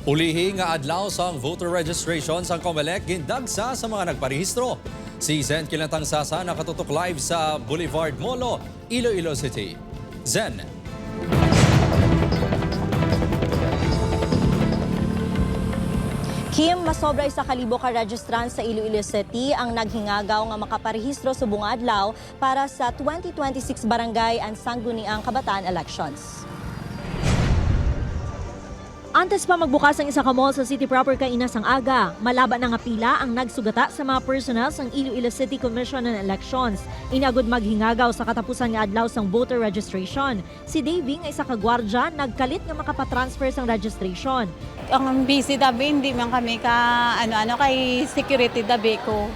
Ulihi nga adlaw sang voter registration sang COMELEC gindagsa sa mga nagparehistro. Si Zen Kilantang Sasa nakatutok live sa Boulevard Molo, Iloilo City. Zen. Kim, masobra sa kalibo ka registrants sa Iloilo City ang naghingagaw nga makaparehistro sa bunga adlaw para sa 2026 Barangay and Sangguniang Kabataan elections. Antes pa magbukas ang isa ka mall sa city proper kainas ang aga, malaba na nga pila ang nagsugata sa mga personnel sang Iloilo City Commission on Elections. Inagod maghingagaw sa katapusan nga adlaw sang voter registration. Si Davey nga isa ka gwardya nagkalit nga makapatransfer sang registration. Ang busy dabi, hindi man kami kay security dabi ko.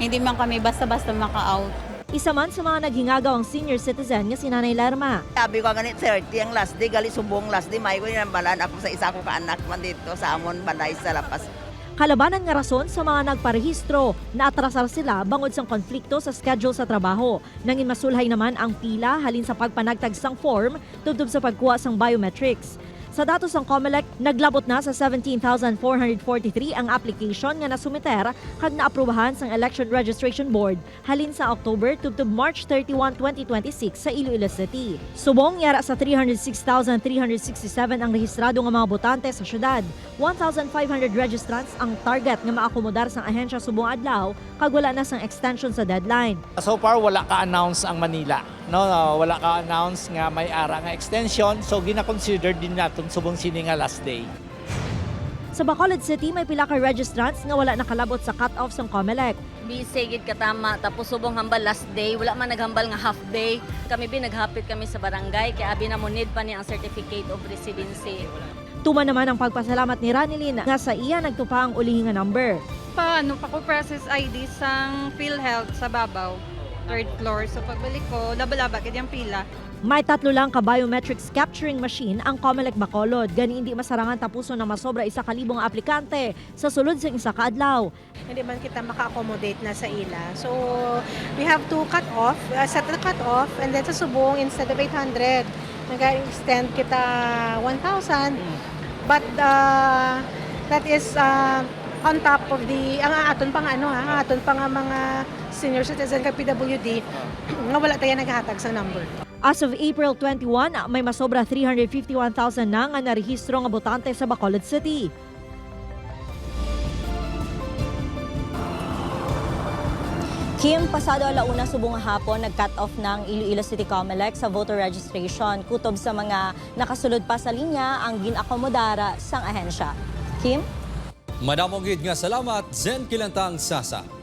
Hindi man kami basta-basta maka-out. Isa man sa mga naghingagaw ang senior citizen nga si Nanay Lerma. Sabi ko ganit 30 ang last day, gali subong last day, may ko yung balan ako sa isa ko kaanak man dito sa amon balay sa lapas. Kalabanan nga rason sa mga nagparehistro na atrasar sila bangod sang konflikto sa schedule sa trabaho. Nangin masulhay naman ang pila halin sa pagpanagtag sang form tubtob sa pagkuha sang biometrics. Sa datos ng COMELEC, naglabot na sa 17,443 ang application nga nasumiter kag naaprubahan sang Election Registration Board halin sa October tubtob March 31, 2026 sa Iloilo City. Subong yara sa 306,367 ang rehistrado nga mga botante sa syudad. 1,500 registrants ang target nga maakomodar sang ahensya subong adlaw kag wala na sang extension sa deadline. So far, wala ka-announce ang Manila. Wala ka-announce nga may ara nga extension. So, gina-consider din natin subong sini nga last day. Sa Bacolod City, may pila ka registrants nga wala nakalabot sa cut-off sang COMELEC. Bisig gid katama tapos subong hambal last day, wala man naghambal nga half day. Kami naghapit kami sa barangay kaya abi na mo need pa ni ang certificate of residency. Tuma naman ang pagpasalamat ni Ranilyn nga sa iya nagtupa ang ulihi nga number. Paano pa ko process ID sang PhilHealth sa Babaw, third floor. So pagbalik ko, laba-laba kaya yung pila. May 3 lang ka biometrics capturing machine ang COMELEC Bacolod. Gani hindi masarangan tapuson na masobra 1,000 aplikante sa sulod sa isa ka adlaw. Hindi man kita maka-accommodate na sa ila. So, we have to cut off, set the cut off, and then sa subong, instead of 800, nag-extend kita 1,000. But that is on top of the, ang aton pang aton pang mga senior citizen kag PWD, nga wala tayo naghahatag sa number. As of April 21, may masobra 351,000 na nga narehistro nga botante sa Bacolod City. Kim, pasado alauna subong hapon, nag-cut off ng Iloilo City COMELEC sa voter registration. Kutob sa mga nakasulod pa sa linya ang ginakomodara sang ahensya. Kim? Madamong gid nga salamat, Zen Kilantang Sasa.